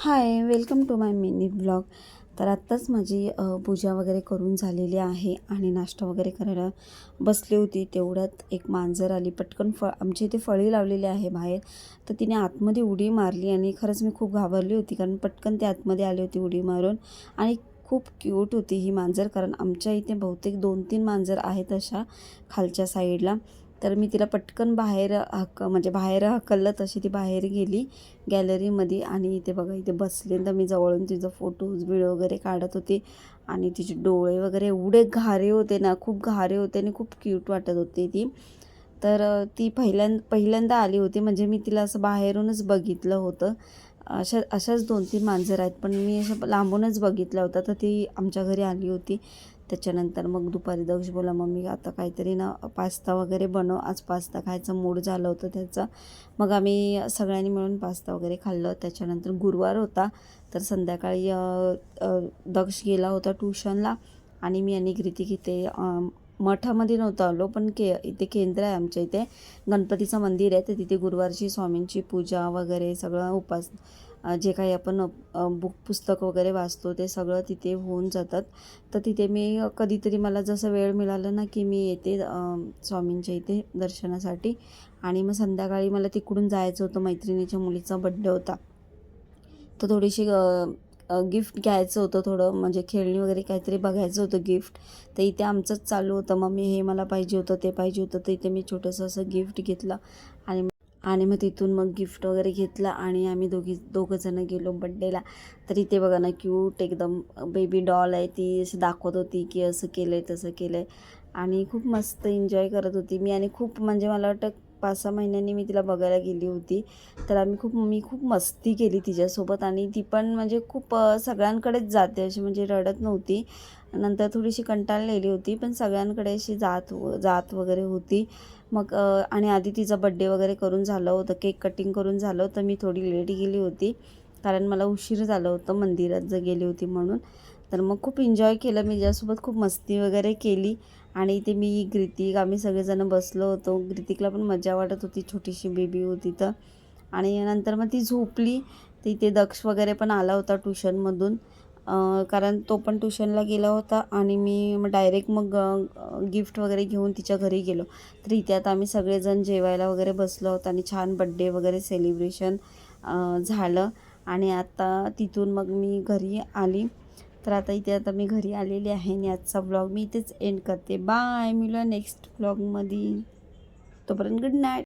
High, welcome to my mini blog. तर आत्ताच माझी पूजा वगैरे करून झालेली आहे आणि नाश्ता वगैरे करायला बसली होती. तेवढ्यात एक मांजर आली. पटकन आमच्या इथे फळी लावलेली आहे बाहेर, तर तिने आतमध्ये उडी मारली आणि खरंच मी खूप घाबरली होती, कारण पटकन ती आतमध्ये आली होती उडी मारून. आणि खूप क्यूट होती ही मांजर, कारण आमच्या इथे बहुतेक 2-3 मांजर आहेत अशा खालच्या साईडला. तर मी तिला पटकन बाहेर बाहेर हकललं, तशी ती बाहेर गेली गॅलरीमध्ये. आणि इथे बघा, इथे बसले, तर मी जवळून तिचं फोटोज व्हिडिओ वगैरे काढत होते. आणि तिचे डोळे वगैरे एवढे घारे होते ना, खूप घारे होते आणि खूप क्यूट वाटत होती ती. तर ती पहिल्यांदा आली होती, म्हणजे मी तिला असं बाहेरूनच बघितलं होतं. अशाच 2-3 मांजर आहेत, पण मी असं लांबूनच बघितलं होतं. तर ती आमच्या घरी आली होती. त्याच्यानंतर मग दुपारी दक्ष बोला, मम्मी आता काहीतरी ना पास्ता वगैरे बनव, आज पास्ता खायचं मूड झालं होतं त्याचं. मग आम्ही सगळ्यांनी मिळून पास्ता वगैरे खाल्लं. त्याच्यानंतर गुरुवार होता, तर संध्याकाळी दक्ष गेला होता ट्यूशनला आणि मी आणि कृतिक इथे मठामध्ये नव्हतं आलो, पण इथे केंद्र आहे आमच्या इथे, गणपतीचं मंदिर आहे. तर तिथे गुरुवारची स्वामींची पूजा वगैरे सगळं जे काही आपण पुस्तक वगैरे वाचतो ते सगळं तिथे होऊन जातात. तर तिथे मी कधीतरी मला जसं वेळ मिळाला ना, की मी येते स्वामींच्या इथे दर्शनासाठी. आणि मग संध्याकाळी मला तिकडून जायचं होतं, मैत्रिणीच्या मुलीचा बड्डे होता. तर थोडीशी गिफ्ट घ्यायचं होतं, थोडं म्हणजे खेळणी वगैरे काहीतरी बघायचं होतं गिफ्ट. तर इथे आमचंच चालू होतं, मम्मी हे मला पाहिजे होतं, ते पाहिजे होतं. तर इथे मी छोटंसं असं गिफ्ट घेतलं आणि आणि मग तिथून मग गिफ्ट वगैरे घेतलं आणि आम्ही दोघंजणं गेलो बड्डेला. तर इथे बघा ना, क्यूट एकदम बेबी डॉल आहे, ती अशी दाखवत होती की असं केलं आहे तसं केलं आहे. आणि खूप मस्त एन्जॉय करत होती मी. आणि खूप म्हणजे मला वाटतं 5-6 महिन्यांनी मी तिला बघायला गेली होती. तर मी खूप मस्ती केली तिच्यासोबत. आणि ती पण म्हणजे खूप सगळ्यांकडेच जाते अशी, म्हणजे रडत नव्हती. नंतर थोडीशी कंटाळलेली होती, पण सगळ्यांकडे अशी जात वगैरे होती. मग आणि आधी तिचा बड्डे वगैरे करून झालं होतं, केक कटिंग करून झालं होतं. मी थोडी लेट गेली होती, कारण मला उशीर झालं होतं मंदिरात गेली होती म्हणून. तर मग खूप एन्जॉय केलं मी तिच्यासोबत, खूप मस्ती वगैरे केली. आणि इथे मी कृतिक आम्ही सगळेजण बसलो होतो. कृतिकला पण मजा वाटत होती, छोटीशी बेबी होती तर. आणि नंतर मग ती झोपली. तर इथे दक्ष वगैरे पण आला होता ट्यूशनमधून, कारण तो पण ट्यूशनला गेला होता. आणि मी मग डायरेक्ट मग गिफ्ट वगैरे घेऊन तिच्या घरी गेलो. तर इथे आता आम्ही सगळेजण जेवायला वगैरे बसलो होतो आणि छान बड्डे वगैरे सेलिब्रेशन झालं. आणि आता तिथून मग मी घरी आली. तर आता मी घरी आलेली आहे आणि आजचा ब्लॉग मी इथेच एंड करते. बाय, मिळूया नेक्स्ट ब्लॉगमध्ये. तोपर्यंत गुड नाईट.